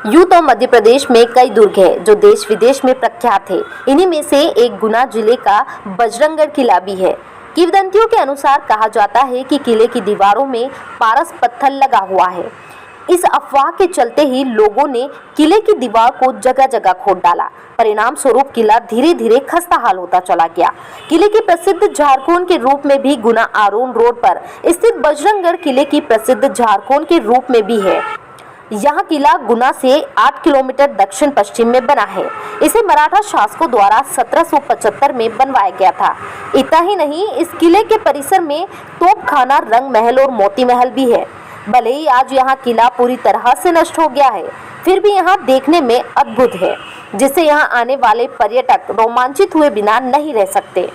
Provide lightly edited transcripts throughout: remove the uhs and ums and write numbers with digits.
यूं तो मध्य प्रदेश में कई दुर्ग हैं जो देश विदेश में प्रख्यात है। इन्हीं में से एक गुना जिले का बजरंगगढ़ किला भी है। किंवदंतियों के अनुसार कहा जाता है कि किले की दीवारों में पारस पत्थर लगा हुआ है। इस अफवाह के चलते ही लोगों ने किले की दीवार को जगह जगह खोद डाला। परिणाम स्वरूप किला धीरे धीरे खस्ताहाल होता चला गया। किले की प्रसिद्ध झारकोन के रूप में भी गुना आरोन रोड पर स्थित बजरंगगढ़ किले की प्रसिद्ध झारकोन के रूप में भी है। यह किला गुना से 8 किलोमीटर दक्षिण पश्चिम में बना है। इसे मराठा शासकों द्वारा 1775 में बनवाया गया था। इतना ही नहीं, इस किले के परिसर में तोपखाना, रंग महल और मोती महल भी है। भले ही आज यहाँ किला पूरी तरह से नष्ट हो गया है, फिर भी यहाँ देखने में अद्भुत है, जिससे यहाँ आने वाले पर्यटक रोमांचित हुए बिना नहीं रह सकते।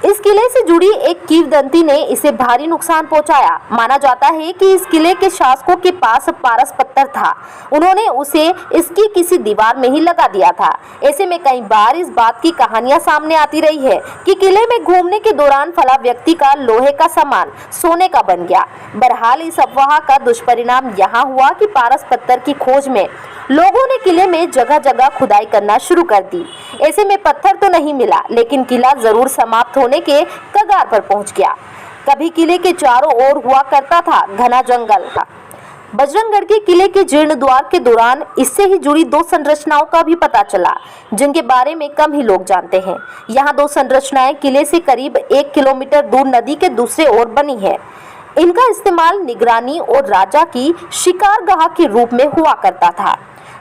इस किले से जुड़ी एक किंवदंती ने इसे भारी नुकसान पहुंचाया। माना जाता है कि इस किले के शासकों के पास पारस पत्थर था, उन्होंने उसे इसकी किसी दीवार में ही लगा दिया था। ऐसे में कई बार इस बात की कहानियां सामने आती रही है कि किले में घूमने के दौरान फला व्यक्ति का लोहे का सामान सोने का बन गया। बहरहाल इस अफवाह का दुष्परिणाम यहाँ हुआ कि पारस पत्थर की खोज में लोगों ने किले में जगह जगह खुदाई करना शुरू कर दी। ऐसे में पत्थर तो नहीं मिला, लेकिन किला जरूर समाप्त होने के कगार पर पहुंच गया। कभी किले के चारों ओर हुआ करता था घना जंगल। बजरंगगढ़ के किले के जीर्णोद्धार के दौरान इससे ही जुड़ी 2 संरचनाओं का भी पता चला, जिनके बारे में कम ही लोग जानते हैं। यहाँ 2 संरचनाएं किले से करीब 1 किलोमीटर दूर नदी के दूसरे ओर बनी है। इनका इस्तेमाल निगरानी और राजा की शिकारगाह के रूप में हुआ करता था।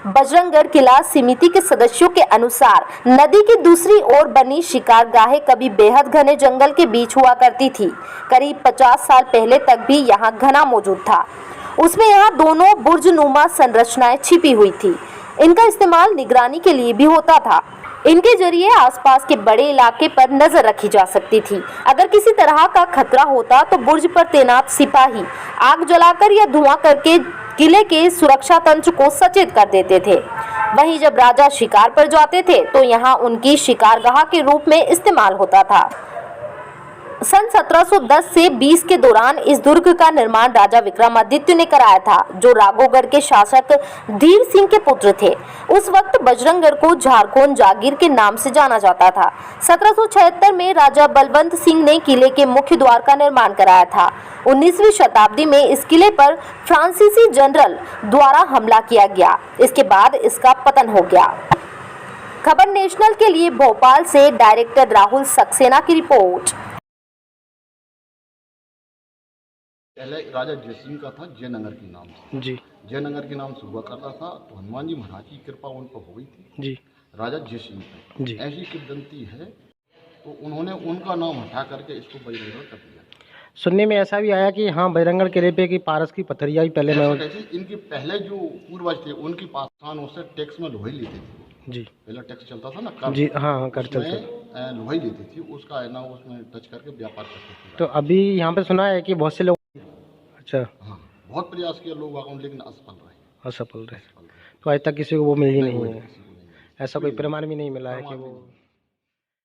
बजरंगगढ़ किला समिति के सदस्यों के अनुसार नदी की दूसरी ओर बनी शिकारगाहें कभी बेहद घने जंगल के बीच हुआ करती थी। करीब 50 साल पहले तक भी यहाँ घना मौजूद था। उसमें यहाँ दोनों बुर्जनुमा संरचनाएं छिपी हुई थी। इनका इस्तेमाल निगरानी के लिए भी होता था। इनके जरिए आसपास के बड़े इलाके पर नजर रखी जा सकती थी। अगर किसी तरह का खतरा होता तो बुर्ज पर तैनात सिपाही आग जलाकर या धुआं करके किले के सुरक्षा तंत्र को सचेत कर देते थे। वहीं जब राजा शिकार पर जाते थे तो यहाँ उनकी शिकारगाह के रूप में इस्तेमाल होता था। सन 1710 से 20 के दौरान इस दुर्ग का निर्माण राजा विक्रमादित्य ने कराया था, जो राघोगढ़ के शासक धीर सिंह के पुत्र थे। उस वक्त बजरंगगढ़ को झारकोन जागीर के नाम से जाना जाता था। 1776 में राजा बलवंत सिंह ने किले के मुख्य द्वार का निर्माण कराया था। 19वीं शताब्दी में इस किले पर फ्रांसीसी जनरल द्वारा हमला किया गया। इसके बाद इसका पतन हो गया। खबर नेशनल के लिए भोपाल से डायरेक्टर राहुल सक्सेना की रिपोर्ट। पहले राजा जयसिंह का था जयनगर के नाम से। जी, जयनगर के नाम से हुआ करता था। तो हनुमान जी महाराज की कृपा उन पर हो गई थी जी, राजा जयसिंह पर जी। ऐसी किंवदंती है, तो उन्होंने उनका नाम हटा करके इसको बजरंगगढ़ कर दिया। सुनने में ऐसा भी आया कि हाँ, बजरंगगढ़ किले पे की पारस की पथरिया ही पहले इनके पहले जो पूर्वज थे उनकी पाकिस्तान उससे टैक्स में लोहे लेते थे जी। पहले टैक्स चलता था ना, कर जी, हाँ कर चलता, लोहे लेती थी, उसका है ना उसमें टच करके व्यापार करते थे। तो अभी यहाँ पे सुना है कि बहुत से लोग, अच्छा हाँ, बहुत प्रयास किया लोग, लेकिन असफल रहे। तो आज तक किसी को वो मिल ही नहीं है, ऐसा कोई प्रमाण भी नहीं मिला है कि वो